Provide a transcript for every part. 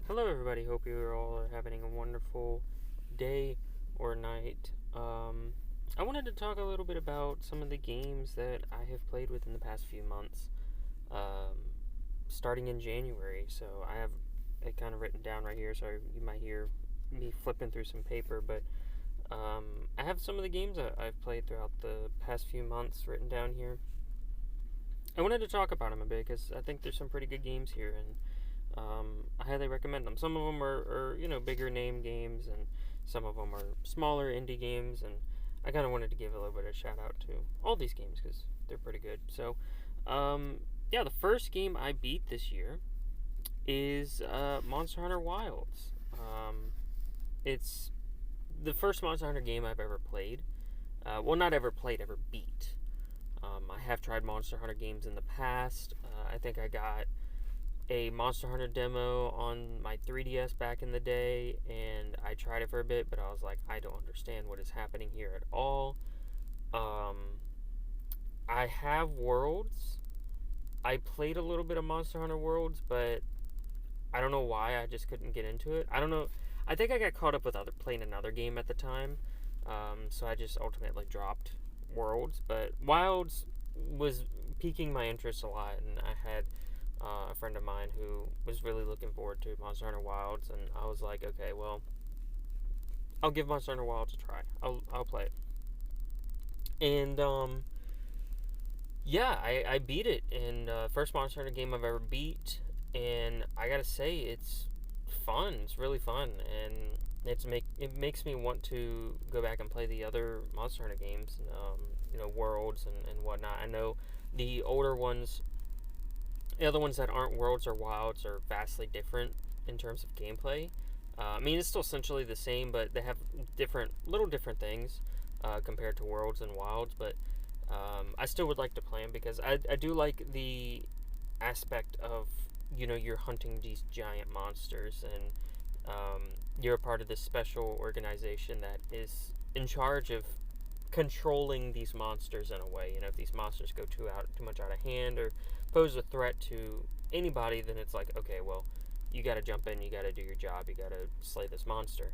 Hello, everybody. Hope you all are having a wonderful day or night. I wanted to talk a little bit about some of the games that I have played within the past few months, starting in January. So I have it kind of written down right here, so you might hear me flipping through some paper. But I have some of the games that I've played throughout the past few months written down here. I wanted to talk about them a bit because I think there's some pretty good games here, and I highly recommend them. Some of them are bigger name games, and some of them are smaller indie games. And I kind of wanted to give a little bit of shout out to all these games because they're pretty good. So, yeah, the first game I beat this year is Monster Hunter Wilds. It's the first Monster Hunter game I've ever played. Well, not ever played, ever beat. I have tried Monster Hunter games in the past. I think I got a Monster Hunter demo on my 3DS back in the day, and I tried it for a bit, but I was like, I don't understand what is happening here at all. I have Worlds. I played a little bit of Monster Hunter Worlds, but I don't know why I just couldn't get into it. I don't know. I think I got caught up with playing another game at the time, so I just ultimately dropped Worlds. But Wilds was piquing my interest a lot, and I had a friend of mine who was really looking forward to Monster Hunter Wilds, and I was like, okay, well, I'll give Monster Hunter Wilds a try. I'll play it, and yeah, I beat it in first Monster Hunter game I've ever beat, and I gotta say it's fun. It's really fun, and it makes me want to go back and play the other Monster Hunter games, Worlds and whatnot. I know the older ones, the other ones that aren't Worlds or Wilds, are vastly different in terms of gameplay. I mean, it's still essentially the same, but they have little different things compared to Worlds and Wilds. But I still would like to play them because I do like the aspect of you're hunting these giant monsters, and you're a part of this special organization that is in charge of controlling these monsters in a way. If these monsters go too much out of hand or pose a threat to anybody, then it's like, okay, well, you got to jump in, you got to do your job, you got to slay this monster.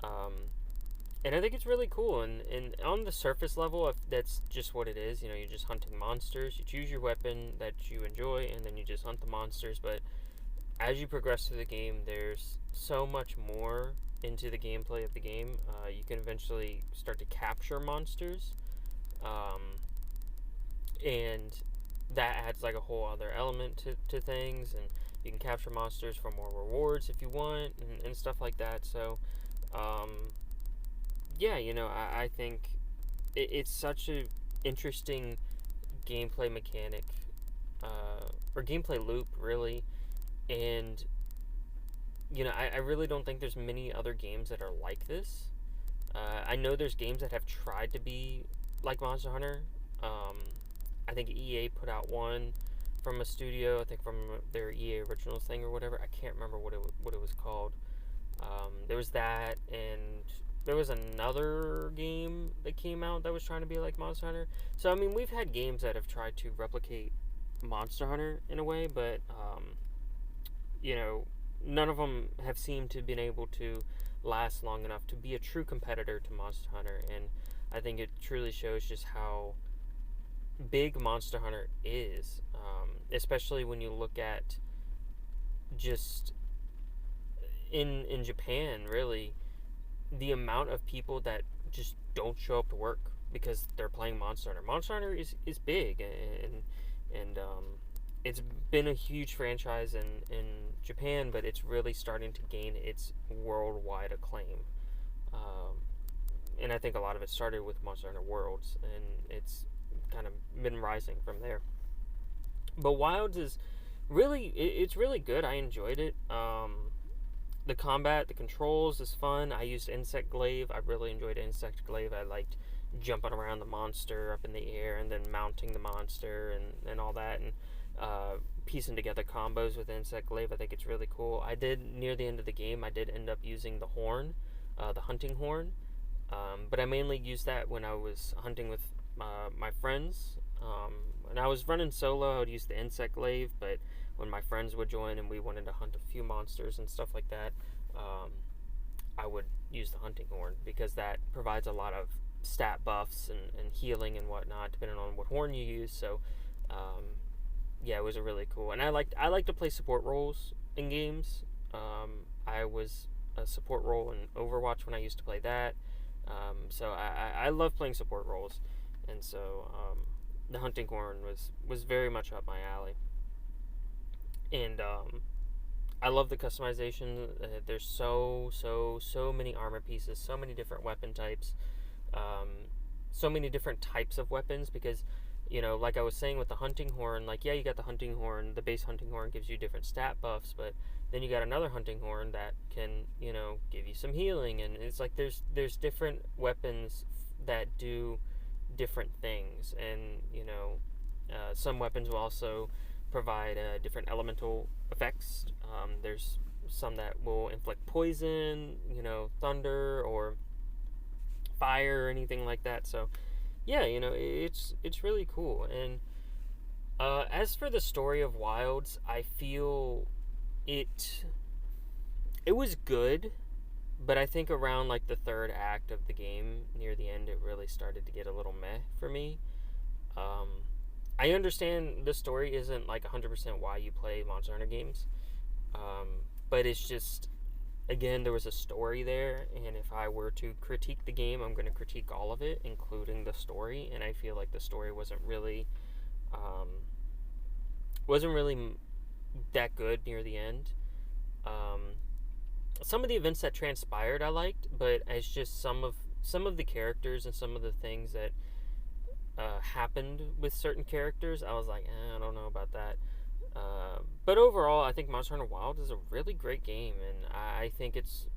And I think it's really cool. And on the surface level, if that's just what it is, you're just hunting monsters. You choose your weapon that you enjoy, and then you just hunt the monsters. But as you progress through the game, there's so much more into the gameplay of the game. You can eventually start to capture monsters, and that adds like a whole other element to things. And you can capture monsters for more rewards if you want, and stuff like that. So, yeah, I think it's such a interesting gameplay mechanic, or gameplay loop, really. And I really don't think there's many other games that are like this. I know there's games that have tried to be like Monster Hunter. I think EA put out one from a studio, I think from their EA Originals thing or whatever. I can't remember what it was called. There was that, and there was another game that came out that was trying to be like Monster Hunter. So, I mean, we've had games that have tried to replicate Monster Hunter in a way, but, none of them have seemed to have been able to last long enough to be a true competitor to Monster Hunter. And I think it truly shows just how big Monster Hunter is, especially when you look at just in Japan, really, the amount of people that just don't show up to work because they're playing Monster Hunter. Monster Hunter is big, and it's been a huge franchise in Japan, but it's really starting to gain its worldwide acclaim. And I think a lot of it started with Monster Hunter Worlds, and it's kind of been rising from there. But Wilds is it's really good. I enjoyed it. The combat, the controls is fun. I used Insect Glaive. I really enjoyed Insect Glaive. I liked jumping around the monster up in the air and then mounting the monster and all that, and piecing together combos with Insect Glaive. I think it's really cool. I did, near the end of the game, I did end up using the horn, the hunting horn. But I mainly used that when I was hunting with my friends. When I was running solo, I would use the Insect Glaive, but when my friends would join and we wanted to hunt a few monsters and stuff like that, I would use the hunting horn because that provides a lot of stat buffs and healing and whatnot depending on what horn you use. So yeah, it was a really cool. And I like to play support roles in games. I was a support role in Overwatch when I used to play that. So I love playing support roles, and so the hunting horn was very much up my alley. And I love the customization. There's so many armor pieces, so many different weapon types, so many different types of weapons because like I was saying with the hunting horn, like yeah, you got the hunting horn, the base hunting horn gives you different stat buffs, but then you got another hunting horn that can, give you some healing, and it's like there's different weapons that do different things, and some weapons will also provide different elemental effects. There's some that will inflict poison, thunder or fire or anything like that. So yeah, it's really cool. And as for the story of Wilds, I feel it was good, but I think around like the third act of the game, near the end, it really started to get a little meh for me. Um, I understand the story isn't like 100% why you play Monster Hunter games, but it's just, again, there was a story there, and if I were to critique the game, I'm going to critique all of it, including the story. And I feel like the story um, wasn't really that good near the end. Um, some of the events that transpired I liked, but it's just some of the characters and some of the things that happened with certain characters, I was like, I don't know about that. But overall, I think Monster Hunter Wild is a really great game, and I think it's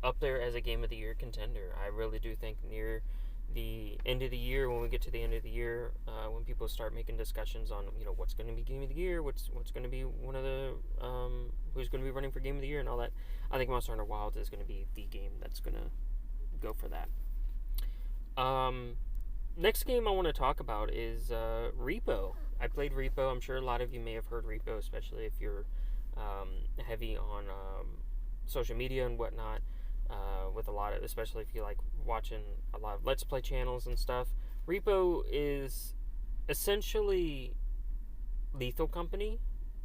up there as a Game of the Year contender. I really do think near the end of the year, when we get to the end of the year, when people start making discussions on what's going to be Game of the Year, what's going to be one of the who's going to be running for Game of the Year and all that, I think Monster Hunter Wild is going to be the game that's going to go for that. Next game I want to talk about is Repo. I played Repo. I'm sure a lot of you may have heard Repo, especially if you're heavy on social media and whatnot. With a lot of, especially if you like watching a lot of Let's Play channels and stuff. Repo is essentially Lethal Company,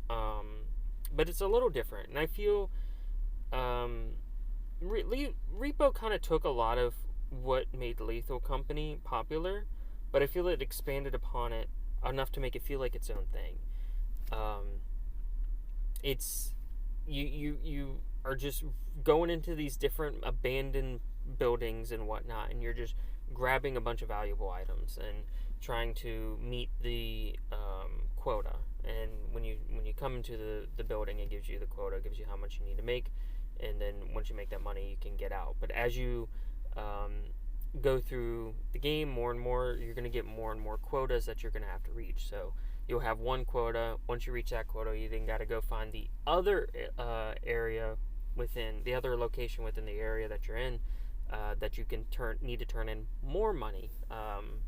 but it's a little different. And I feel Repo kind of took a lot of what made Lethal Company popular, but I feel it expanded upon it enough to make it feel like its own thing. It's you are just going into these different abandoned buildings and whatnot, and you're just grabbing a bunch of valuable items and trying to meet the quota. And when you come into the building, it gives you the quota, it gives you how much you need to make, and then once you make that money, you can get out. But as you go through the game more and more, you're going to get more and more quotas that you're going to have to reach. So you'll have one quota. Once you reach that quota, you then got to go find the other area within the other location within the area that you're in, that you can need to turn in more money.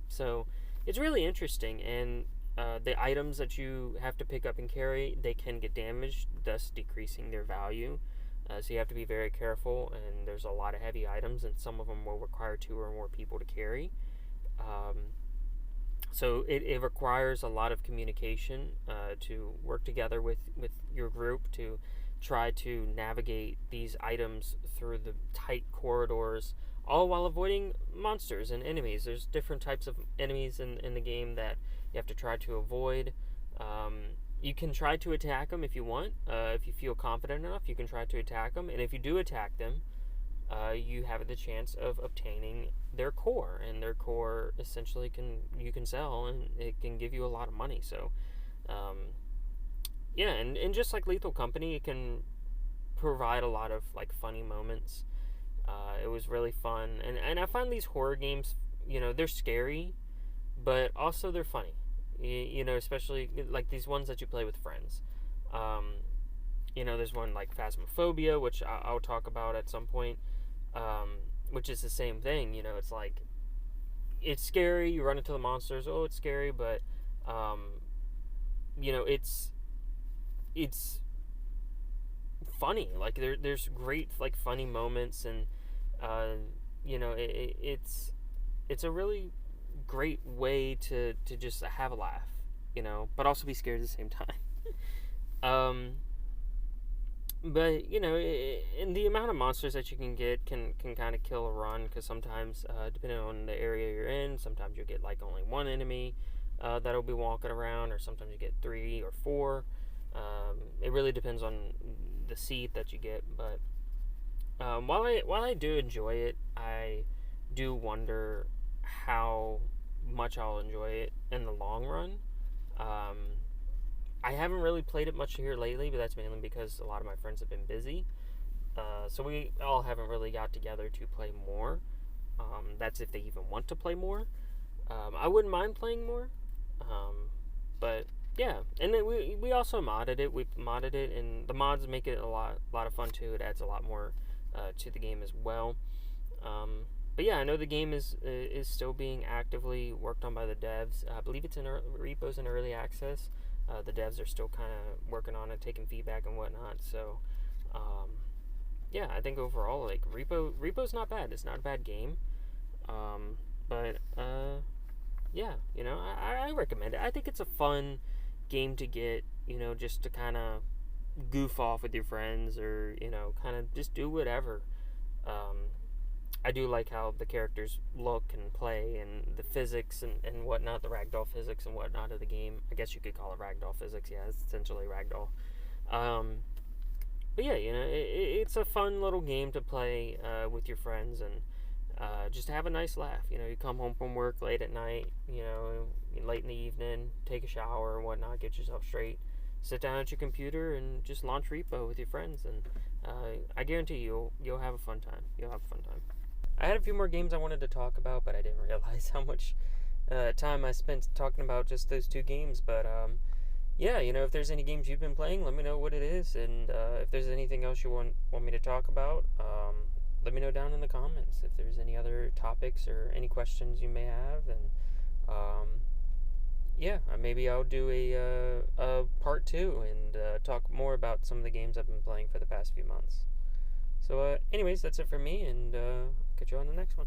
So it's really interesting, and the items that you have to pick up and carry, they can get damaged, thus decreasing their value. So you have to be very careful, and there's a lot of heavy items, and some of them will require 2 or more people to carry. So it requires a lot of communication to work together with your group to try to navigate these items through the tight corridors, all while avoiding monsters and enemies. There's different types of enemies in the game that you have to try to avoid. You can try to attack them if you want. If you feel confident enough, you can try to attack them. And if you do attack them, you have the chance of obtaining their core. And their core essentially you can sell, and it can give you a lot of money. So, yeah, and just like Lethal Company, it can provide a lot of like funny moments. It was really fun. And I find these horror games, they're scary, but also they're funny. Especially like these ones that you play with friends. There's one like Phasmophobia, which I'll talk about at some point, which is the same thing. It's like, it's scary, you run into the monsters, it's scary, but, it's it's funny. Like there's great like funny moments, and uh, it's a really great way to just have a laugh, but also be scared at the same time. um, but and the amount of monsters that you can get can kind of kill a run, because sometimes, depending on the area you're in, sometimes you get like only one enemy that'll be walking around, or sometimes you get 3 or 4. It really depends on the seed that you get. But while I do enjoy it, I do wonder how much I'll enjoy it in the long run. Um, I haven't really played it much here lately, but that's mainly because a lot of my friends have been busy. So we all haven't really got together to play more. That's if they even want to play more. I wouldn't mind playing more. But yeah, and then we also modded it. We modded it, and the mods make it a lot of fun too. It adds a lot more to the game as well. But yeah, I know the game is still being actively worked on by the devs. I believe it's in repos in early access. The devs are still kind of working on it, taking feedback and whatnot. So, yeah, I think overall, like repo's not bad. It's not a bad game. But yeah, I recommend it. I think it's a fun game to get, just to kind of goof off with your friends, or kind of just do whatever. I do like how the characters look and play, and the physics and whatnot, the ragdoll physics and whatnot of the game. I guess you could call it ragdoll physics. Yeah, it's essentially ragdoll. But yeah, it's a fun little game to play with your friends, and just have a nice laugh. You come home from work late at night, late in the evening, take a shower and whatnot, get yourself straight, sit down at your computer, and just launch Repo with your friends, and I guarantee you'll have a fun time. You'll have a fun time. I had a few more games I wanted to talk about, but I didn't realize how much time I spent talking about just those 2 games. But yeah, if there's any games you've been playing, let me know what it is, and if there's anything else you want me to talk about, let me know down in the comments if there's any other topics or any questions you may have, and yeah, maybe I'll do a part 2 and talk more about some of the games I've been playing for the past few months. So anyways, that's it for me, and catch you on the next one.